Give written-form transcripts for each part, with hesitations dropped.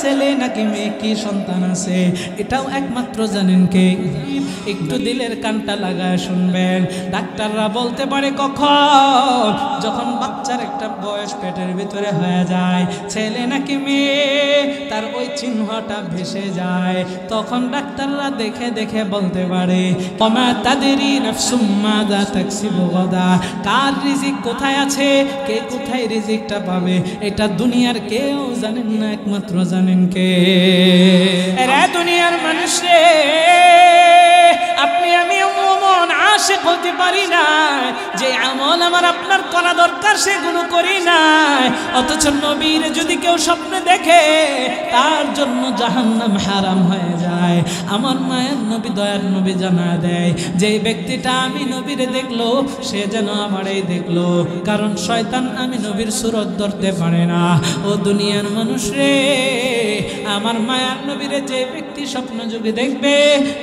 ছেলে নাকি মেয়ে, কি সন্তান আছে, এটাও একমাত্র জানেন কে? একটু দিলের কানটা লাগায় শুনবেন। ডাক্তাররা বলতে পারে কখন? যখন বাচ্চার একটা বয়স পেটের ভিতরে হয়ে যায়, ছেলে নাকি মেয়ে তার ওই চিহ্নটা ভেসে যায়, তখন ডাক্তাররা দেখে দেখে বলতে পারে ওমা তাদেরি নাফসুম মাযা তাকসিবু গাদা, কার রিজিক কোথায় আছে, কে কোথায় রিজিকটা পাবে, এটা দুনিয়ার কেউ জানেন না, একমাত্র জানেন কে? এরা দুনিয়ার মানুষ রে, আপনি আমি এমন আশিক হতে পারি না যে আমল আমার আপনার করা দরকার সেগুলো করি না, অথচ নবীর যদি কেউ স্বপ্নে দেখে তার জন্য জাহান্নাম হারাম হয়ে যায়। আমার মায়ের নবী দয়ার নবী জানা দেয় যে ব্যক্তিটা আমি নবীরে দেখলো সে যেন আমারই দেখলো, কারণ শয়তান আমি নবীর সুরত ধরতে পারে না। ও দুনিয়ার মানুষ রে, আমার মায়ার নবীরে যে ব্যক্তি স্বপ্ন যুগে দেখবে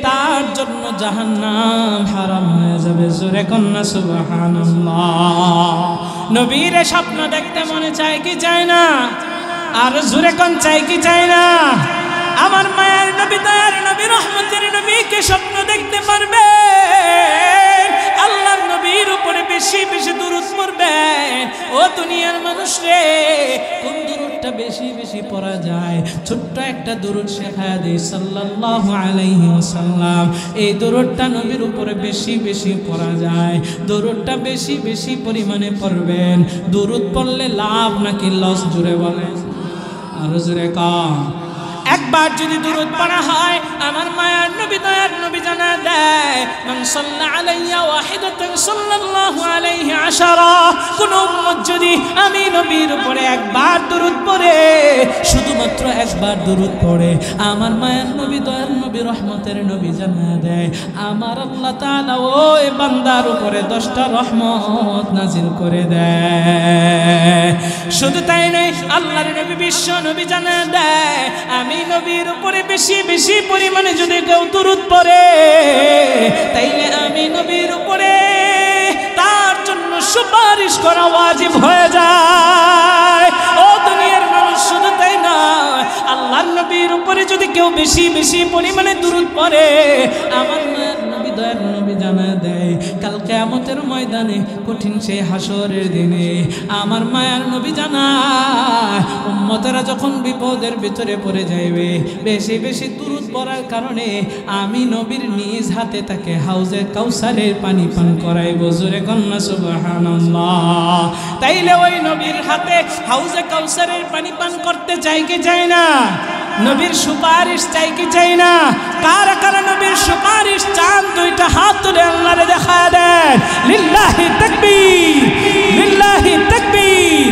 তার জন্য জাহান্নাম হারাম হয়ে যাবে। জোরে কন্যা সুবহানাল্লাহ। নবীরে স্বপ্ন দেখতে মনে চায় কি চায় না? আর জোরে কোন চাই কি চায় না? আমার মায়ের নবী দয়ার নবী রহমতের নবীকে স্বপ্ন দেখতে পারবে, আল্লাহর নবীর উপরে বেশি বেশি দুরূদ পড়বেন। ও দুনিয়ার মানুষ রে, কোন দুরূদটা বেশি বেশি পড়া যায়? ছোট্ট একটা দুরূদ শেখায়া দেই সাল্লাল্লাহু আলাইহি ওয়াসাল্লাম। এই দুরূদটা নবীর উপরে বেশি বেশি পড়া যায়, দুরূদটা বেশি বেশি পরিমাণে পড়বেন। দুরূদ পড়লে লাভ নাকি লস? জুড়ে বলেন, আরো জোরে কম। একবার যদি দুরূদ পড়া হয়, আমার মায়ার নবী দয়ার নবী জানা দেয় মান সাল্লা আলাইয়া ওয়াহিদাতান সাল্লাল্লাহু আলাইহি আশারা, কোন উম্মত যদি আমি নবীর উপরে একবার দুরূদ পড়ে, শুধুমাত্র একবার দুরূদ পড়ে, আমার মায়ার নবী দয়ার নবী রহমতের নবী জানা দেয় আমার আল্লাহ তাআলা ওই বান্দার উপরে 10টা রহমত নাজিল করে দেয়। শুধু তাই নয়, আল্লাহর নবী বিশ্ব নবী জানা দেয় আমি নবীর উপরে বেশি বেশি পরিমাণে যদি কেউ দুরূদ পড়ে, তাইলে আমি নবীর উপরে তার জন্য সুপারিশ করা ওয়াজিব হয়ে যায়। ও দুনিয়ার মানুষ, শুধু তাই নয়, আল্লাহর নবীর উপরে যদি কেউ বেশি বেশি পরিমাণে দুরূদ পড়ে, আমার নবী দয়ার নবী জানা দেয় কাল কিয়ামতের ময়দানে কঠিন সেই হাসরের দিনে আমার মায়ার নবী জানায় উম্মতেরা যখন বিপদের ভিতরে পড়ে যাইবে, বেশি বেশি দুরূদ পড়ার কারণে আমি নবীর নিজ হাতে তাকে হাউজে কাউসারের পানি পান করাইব। জোরে কন্যা সুবহানাল্লাহ। তাইলে ওই নবীর হাতে হাউজে কাউসারের পানি পান করতে চাই কি চাই না? নবীর সুপারিশ চাই কি চাই না? কারা কারা নবীর সুপারিশ চান? দুইটা হাত তুলে আল্লাহরে দেখা দেন। লিল্লাহি তাকবীর, লিল্লাহি তাকবীর।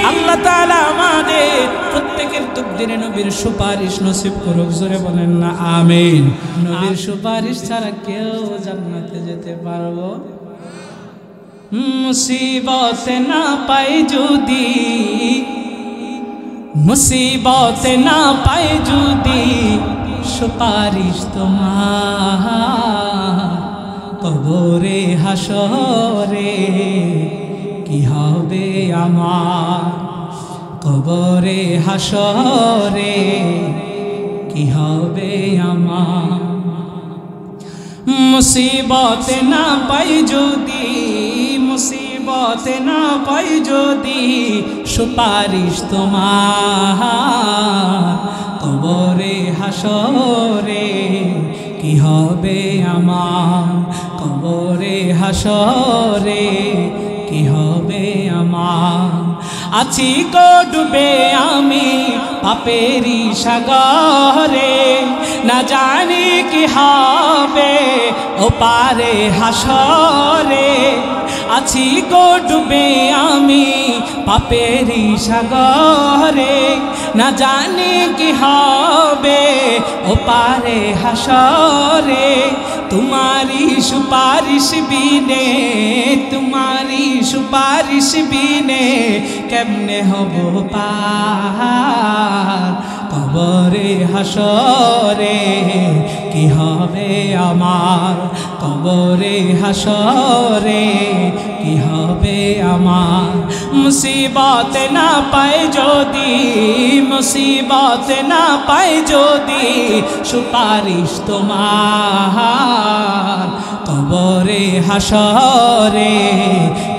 আল্লাহ তাআলা আমাদের প্রত্যেকের তাকদীরে নবীর সুপারিশ নসিব করুক। জোরে বলেন না আমিন। নবীর সুপারিশ ছাড়া কেউ জান্নাতে যেতে পারবো? মুসিবত না পাই যদি, মুসিবত না পাই যদি সুপারিশ তোমার, কবরে হাসরে কি হবে আমার, কবরে হাসরে কি হবে আমার। মুসিবত না পাই যদি, মুসিবত না পাই যদি সুপারিশ তোমার, কবরে হাসরে কি হবে আমার, কবরে হাসরে কি হবে আমার। আছি গো ডুবে আমি পাপেরি সাগরে, না জানি কি হবে ও পারে হাসরে। আছি গো ডুবে আমি পাপেরি সাগরে, না জানি কি হবে ও পারে হাসরে। तुम्हारी सुपारिश बिने, तुम्हारी सुपारिश बिने केमने हबो पार, कबरे हासरे कि हबे आमार, कबरे हासरे कि हबे आमार। मुसीबत ना पाए जोदी, মুসিবত না পাই যদি সুপারিশ তোমার, কবরে হাসরে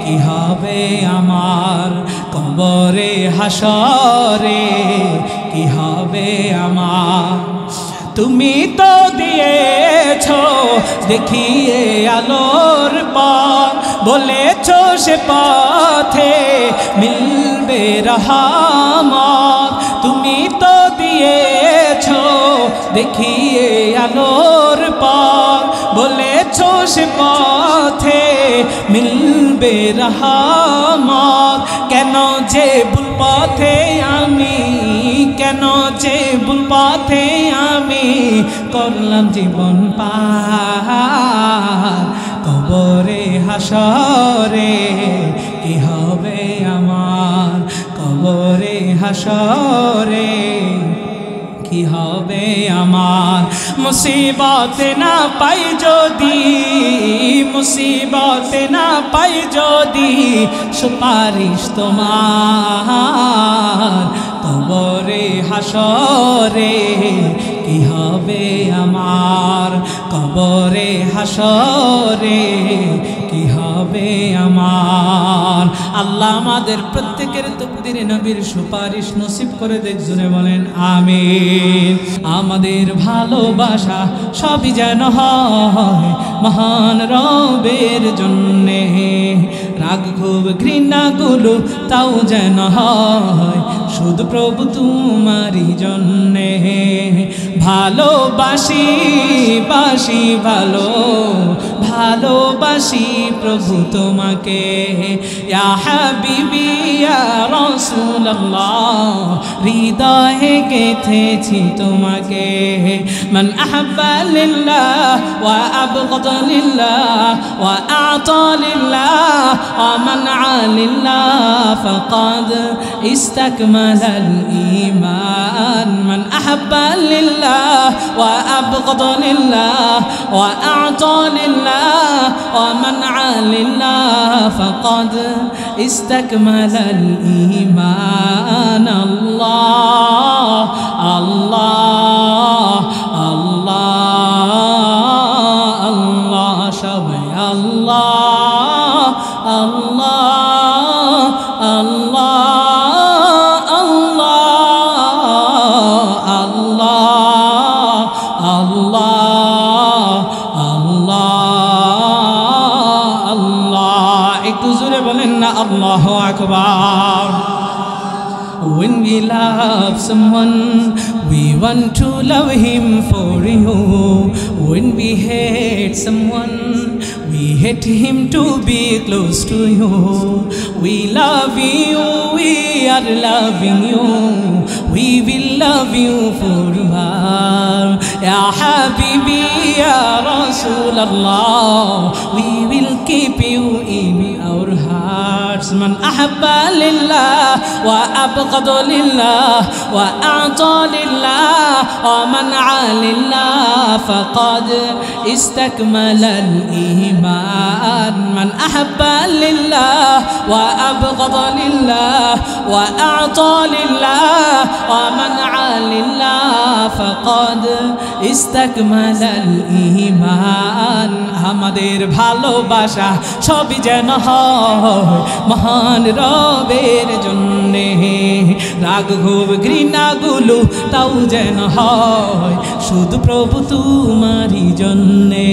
কি হবে আমার, কবরে হাসরে কি হবে আমার। তুমি তো দিয়েছো দেখিয়ে আলোর পথ, বলেছো সে পথে মিলবে রহমত। তুমি তো দিয়েছো দেখিয়ে আলোর পথ, বলেছো সে পথে মিলবে রহমত। কেন যে ভুল পথে আমি, কেন যে ভুল পথে আমি করলাম জীবন পার, কবরে হাসরে কি হবে আমার, কবরে হাসরে কি হবে আমার। মুসিবত না পাই যদি, মুসিবত না পাই যদি সুপারিশ তোমার, কবরে হাসরে কি হবে আমার, কবরে হাসরে কি হবে আমার। আল্লাহ আমাদের প্রত্যেকের তকদিরে নবীর সুপারিশ নসিব করে দেখ, জুড়ে বলেন আমিন। আমাদের ভালোবাসা সবই যেন হয় মহান রবের জন্যে, রাগ ক্ষোভ ঘৃণাগুলো তাও যেন হয় শুধু প্রভু তোমারই জন্যে। ভালোবাসি বাসি ভালো, ভালোবাসি প্রভু তোমাকে, ইয়া হাবিবি ইয়া রাসূলুল্লাহ, হৃদয়ে গেথেছি তোমাকে। মান আহাব্বা লিল্লাহ ওয়া আবগাদা লিল্লাহ ওয়া আ'তা লিল্লাহ ওয়া মানআ লিল্লাহ ফাকাদ ইসতাকমালাল ঈমান। মান আহাব্বা লিল্লাহ ওয়া আবগাদা লিল্লাহ ওয়া আ'তা লিল্লাহ ওয়া মানআ লিল্লাহ ফাকাদ ইসতাকমালাল ঈমান। আল্লাহ আল্লাহ আল্লাহ আল্লাহ, সবাই আল্লাহ আল্লাহ আল্লাহ আল্লাহ আল্লাহ আল্লাহ আল্লাহ আল্লাহ। একটু জোরে বলেন না আল্লাহু আকবার। When we love someone, we want to love him for you. When we hate someone, we hate him to be close to you. We love you, we are loving you, we will love you forever. Ya Habibi, Ya Rasulallah, we will keep you in our hearts. Man ahabba lillah wa abghada lillah wa a'ta lillah wa man'a lillah faqad istakmala al-iman. Man ahabba lillah wa abghada lillah wa a'ta lillah wa man'a lillah faqad istakmala al-iman. আমাদের ভালোবাসা সবই যেন হয় মহান রবের জন্যে, রাগ ক্ষোভ ঘৃণাগুলো তাও যেন হয় শুধু প্রভু তোমারই জন্যে।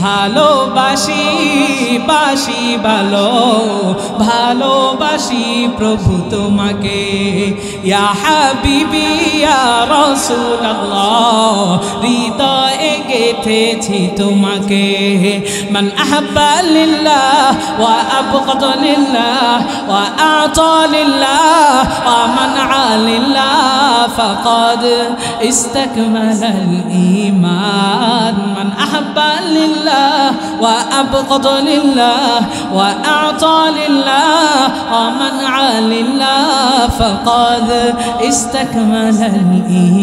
ভালোবাসি বাসি ভালো, ভালোবাসি প্রভু তোমাকে, ইয়া হাবিবি ইয়া রাসূলুল্লাহ, হৃদয়ে গেথেছি তোমাকে। মান আহাব্বা লিল্লাহ ওয়া আবগাদা লিল্লাহ ওয়া আ'তা লিল্লাহ ওয়া মানআ লিল্লাহ ফাকাদ ইসতাকমালাল ঈমান। মান আহাব্বা লিল্লাহ ওয়া আবগাদা লিল্লাহ ওয়া আ'তা লিল্লাহ ওয়া মানআ লিল্লাহ ফাকাদ ইসতাকমালাল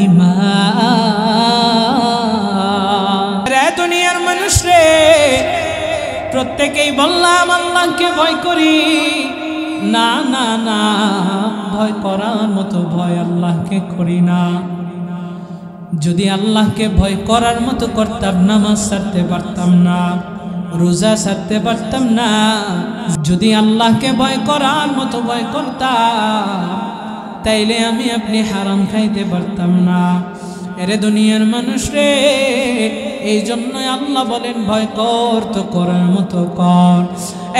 ঈমান। রে দুনিয়ার মানুষ রে, প্রত্যেকেই বললাম আল্লাহকে ভয় করি, না না না, ভয় করার মতো ভয় আল্লাহকে করি না। যদি আল্লাহকে ভয় করার মতো করতাম, নামাজ ছাড়তে পারতাম না, রোজা ছাড়তে পারতাম না। যদি আল্লাহকে ভয় করার মতো ভয় করতাম, তাইলে আমি আপনি হারাম খাইতে পারতাম না। এরে দুনিয়ার মানুষ রে, এই জন্যই আল্লাহ বলেন ভয় কর তো করার মতো কর।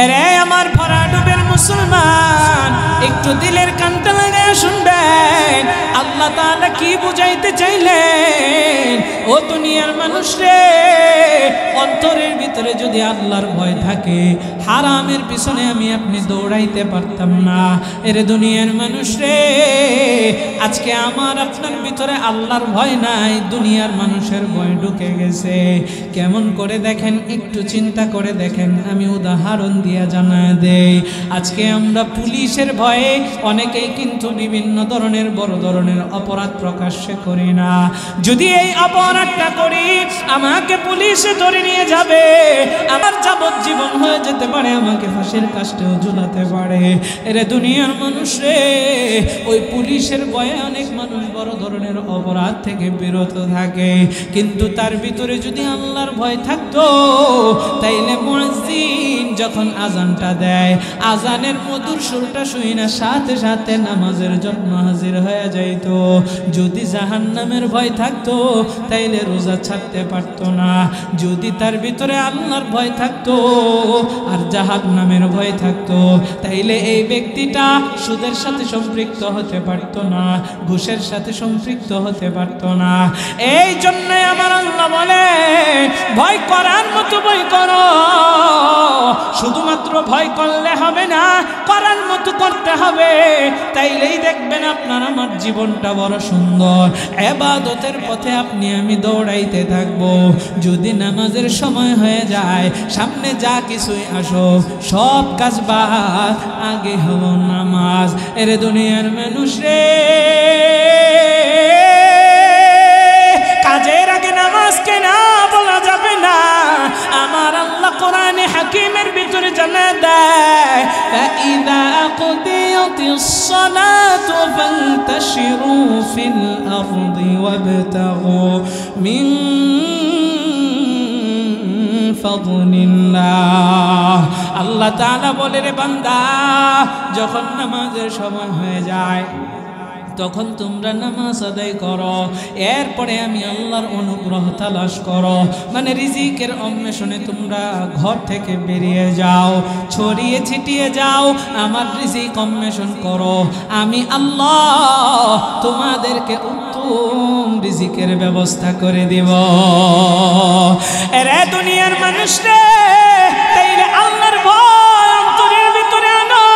এরে আমার ভরা ডুবের মুসলমান, একটু দিলের কানটা লাগায় শুনবেন আল্লাহ তাআলা কি বুঝাইতে চাইলেন। ও দুনিয়ার মানুষ রে, অন্তরের ভিতরে যদি আল্লাহর ভয় থাকে, হারামের পিছনে আমি আপনি দৌড়াইতে পারতাম না। এরে দুনিয়ার মানুষ রে, আজকে আমার আপনার ভিতরে আল্লাহর ভয় নাই, দুনিয়ার মানুষের ভয় ঢুকে গেছে। কেমন করে দেখেন, একটু চিন্তা করে দেখেন। আমি উদাহরণ দিয়া জানায় দেই। আজকে আমরা পুলিশের ভয়ে অনেকেই কিন্তু বিভিন্ন ধরনের বড় ধরনের অপরাধ প্রকাশ্যে করি না। যদি এই অপরাধটা করি, আমাকে পুলিশে ধরে নিয়ে যাবে, আমার যাবজ্জীবন হয়ে যেতে পারে, আমাকে ফাঁসির কাষ্ঠেও ঝুলাতে পারে। এরে দুনিয়ার মানুষ রে, ওই পুলিশের ভয়ে অনেক মানুষ বড় ধরনের অপরাধ থেকে বিরত থাকে। কিন্তু তার ভিতরে যদি আল্লাহর ভয় থাকতো, তাইলে মুয়াজ্জিন যখন আজানটা দেয়, আজানের মধুর সুরটা শুই না, সাথে সাথে নামাজের জন্য হাজির হয়ে যাইত। যদি জাহান্নামের ভয় থাকতো, তাইলে রোজা ছাড়তে পারতো না। যদি তার ভিতরে আল্লাহর ভয় থাকতো আর জাহান্নামের ভয় থাকতো, তাইলে এই ব্যক্তিটা সুদের সাথে সম্পৃক্ত হতে পারতো না, ঘুষের সাথে সম্পৃক্ত হতে পারতো না। এই জন্য আমার আল্লাহ বলে ভয় করার মতো ভয় করো। শুধুমাত্র ভয় করলে হবে না, করার মতো করতে হবে। তাইলেই দেখবেন আপনার আমার জীবনটা বড় সুন্দর। ইবাদতের পথে আপনি আমি দৌড়াইতে থাকবো। যদি নামাজের সময় হয়ে যায়, সামনে যা কিছুই আসো, সব কাজ বাদ, আগে হলো নামাজ। এরে দুনিয়ার মানুষ রে, কাজের আগে নামাজকে না বলা যাবে না। আমার আল্লাহ কোরআনে হাকিমের ভিতরে জানায় দেয়, ফাইদা কুদিয়াতিস সালাতু ফান্তাশিরু ফিল আরদি ওয়াবতাগু মিন ফাদলিল্লাহ। আল্লাহ তাআলা বলে, রে বান্দা, যখন নামাজের সময় হয়ে যায়, তখন তোমরা নামাজ আদায় করো, এরপরে আমি আল্লাহর অনুগ্রহ তালাশ করো। মানে রিজিকের অন্বেষণে তোমরা ঘর থেকে বেরিয়ে যাও, ছড়িয়ে ছিটিয়ে যাও, আমার রিজিক অন্বেষণ করো। আমি আল্লাহ তোমাদেরকে উত্তম রিজিকের ব্যবস্থা করে দিব। এরে দুনিয়ার মানুষ রে, তাইলে আল্লাহর ভয় অন্তরের ভিতরে আনো,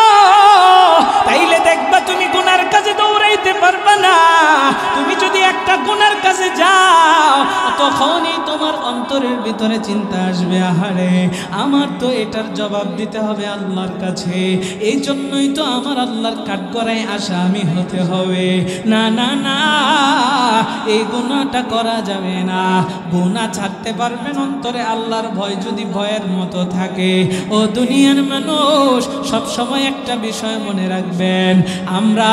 তাইলে দেখবা তুমি গুনার কাজে দৌড়াইতে পারবা না। তুমি যদি একটা গুনার কাছে যাও, তখনই তোমার অন্তরের ভিতরে চিন্তা আসবে, আহারে আমার তো এটার জবাব দিতে হবে আল্লাহর কাছে। এই জন্যই তো আমার আল্লাহর কাঠগড়ায় আসামি হতে হবে। না না না, এই গুনাহটা করা যাবে না। গুনাহ ছাড়তে পারবেন অন্তরে আল্লাহর ভয় যদি ভয়ের মতো থাকে। ও দুনিয়ার মানুষ, সব সময় একটা বিষয় মনে রাখবেন, আমরা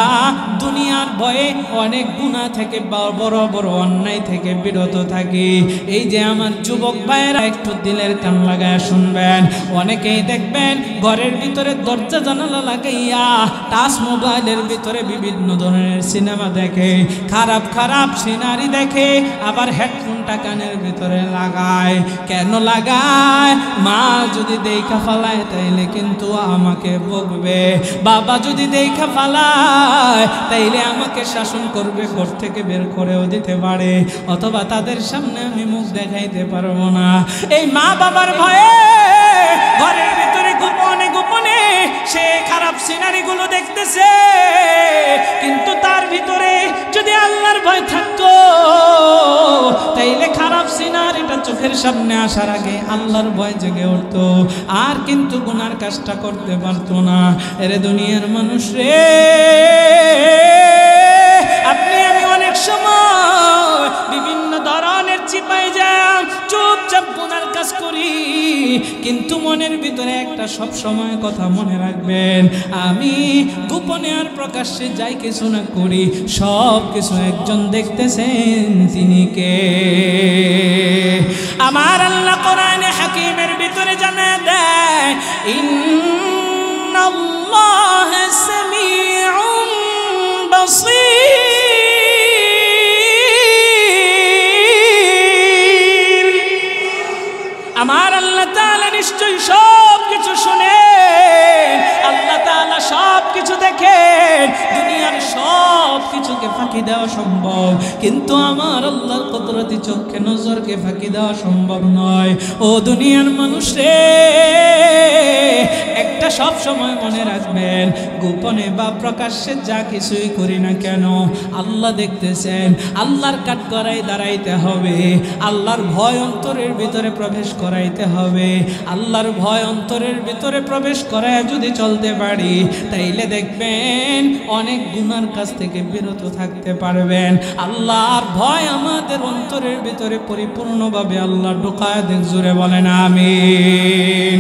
দুনিয়ার ভয়ে অনেক গুনাহ থেকে, বড় বড় অন্যায় থেকে বিরত থাকি। এই যে আমার যুবক ভাইয়েরা, একটু দিলের কান লাগায় শুনবেন। অনেকেই দেখবেন ঘরের ভিতরে দরজা জানালা লাগাইয়া টাচ মোবাইলের ভিতরে বিভিন্ন ধরনের সিনেমা দেখে, খারাপ খারাপ সিনারি দেখে, আবার হেডফোনটা কানের ভিতরে লাগায়। কেন লাগায়? মা যদি দেখা ফালায় তাইলে কিন্তু আমাকে বকবে, বাবা যদি দেখা ফালায় তাইলে আমাকে শাসন করবে, ঘর থেকে বের করেও দিতে পারে, অথবা তাদের সামনে আমি মুখ দেখাইতে পারবো না। এই মা বাবার ভয়ে ঘরের ভিতরে গোপনে গোপনে সে খারাপ সিনারি গুলো দেখতেছে। কিন্তু তার ভিতরে যদি আল্লাহর ভয় থাকতো, তাইলে খারাপ সিনারিটা চোখের সামনে আসার আগে আল্লাহর ভয় জেগে উঠতো, আর কিন্তু গুনার কাজটা করতে পারতো না। এরে দুনিয়ার মানুষ রে, আপনি আমি অনেক সময় বিভিন্ন ধরনের চিপাই যাম, চুপচাপ গুনার কাজ করি, কিন্তু মনের ভিতরে একটা সব সময় কথা মনে রাখবেন, আমি গোপনে আর প্রকাশ্যে যাই কিছু না করি, সব কিছু একজন দেখতেছেন, তিনি কে? আমার আল্লাহ কোরআনে হাকিমের ভিতরে জানা দেয়, ইন্নাল্লাহা সামিউন বাসীর। আমার আল্লাহ তাআলা নিশ্চয়ই সব কিছু শুনেন, আল্লাহ তাআলা সব কিছু দেখেন। দুনিয়ার সব কিছুকে ফাঁকি দেওয়া সম্ভব, কিন্তু আমার আল্লাহর কুদরতি চোখে নজরকে ফাঁকি দেওয়া সম্ভব নয়। ও দুনিয়ার মানুষ রে, একটা সব সময় মনে রাখবেন, গোপনে বা প্রকাশ্যে যা কিছুই করি না কেন, আল্লাহ দেখতেছেন। আল্লাহর কাঠগড়ায় দাঁড়াইতে হবে, আল্লাহর ভয় অন্তরের ভিতরে প্রবেশ করাইতে হবে। আল্লাহর ভয় অন্তরের ভিতরে প্রবেশ করায় যদি চলতে পারি, তাইলে দেখবেন অনেক গুনার কাছ থেকে বিরত থাকতে পারবেন। আল্লাহর ভয় আমাদের অন্তরের ভিতরে পরিপূর্ণভাবে আল্লাহ ঢোকায় দেখ, জোরে বলেন আমিন।